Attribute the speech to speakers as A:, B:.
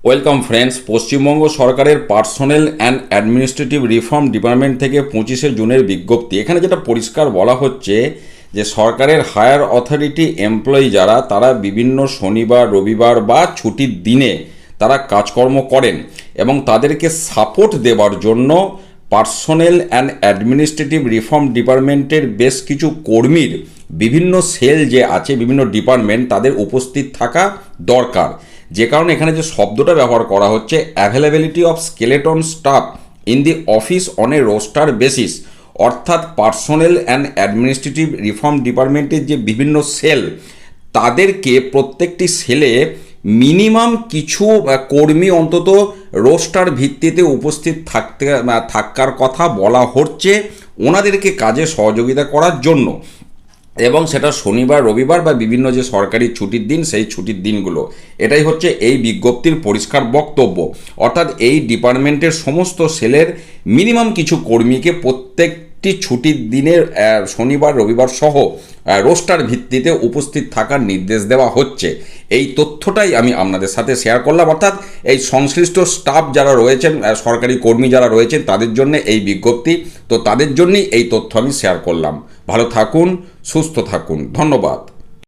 A: Welcome friends. Paschimbanga সরকারের personnel and administrative reform department থেকে 25শে জুনের বিজ্ঞপ্তি। এখানে যেটা পরিষ্কার বলা হচ্ছে যে সরকারের হায়ার অথরিটি এমপ্লয়ি যারা, তারা বিভিন্ন শনিবার, রবিবার বা ছুটির দিনে তারা কাজকর্ম করেন এবং তাদেরকে সাপোর্ট দেওয়ার জন্য পার্সোনেল অ্যান্ড অ্যাডমিনিস্ট্রেটিভ রিফর্ম ডিপার্টমেন্টের বেশ কিছু কর্মীর বিভিন্ন সেল যে আছে, বিভিন্ন ডিপার্টমেন্ট, তাদের উপস্থিত থাকা দরকার। যে কারণে এখানে যে শব্দটা ব্যবহার করা হচ্ছে, availability of skeleton staff in the office on a roster basis, অর্থাৎ পার্সোনেল অ্যান্ড অ্যাডমিনিস্ট্রেটিভ রিফর্ম ডিপার্টমেন্টের যে বিভিন্ন সেল, তাদেরকে প্রত্যেকটি সেলে মিনিমাম কিছু কর্মী অন্তত রোস্টার ভিত্তিতে উপস্থিত থাকার কথা বলা হচ্ছে ওনাদেরকে কাজে সহযোগিতা করার জন্য, এবং সেটা শনিবার, রবিবার বা বিভিন্ন যে সরকারি ছুটির দিন, সেই ছুটির দিনগুলো। এটাই হচ্ছে এই বিজ্ঞপ্তির পরিষ্কার বক্তব্য। অর্থাৎ এই ডিপার্টমেন্টের সমস্ত সেলের মিনিমাম কিছু কর্মীকে প্রত্যেকটি ছুটির দিনের শনিবার, রবিবার সহ রোস্টার ভিত্তিতে উপস্থিত থাকার নির্দেশ দেওয়া হচ্ছে। এই তথ্যটাই আমি আপনাদের সাথে শেয়ার করলাম। অর্থাৎ এই সংশ্লিষ্ট স্টাফ যারা রয়েছেন, সরকারি কর্মী যারা রয়েছেন, তাদের জন্য এই বিজ্ঞপ্তি। তো তাদের জন্যই এই তথ্য আমি শেয়ার করলাম। ভালো থাকুন, সুস্থ থাকুন, ধন্যবাদ।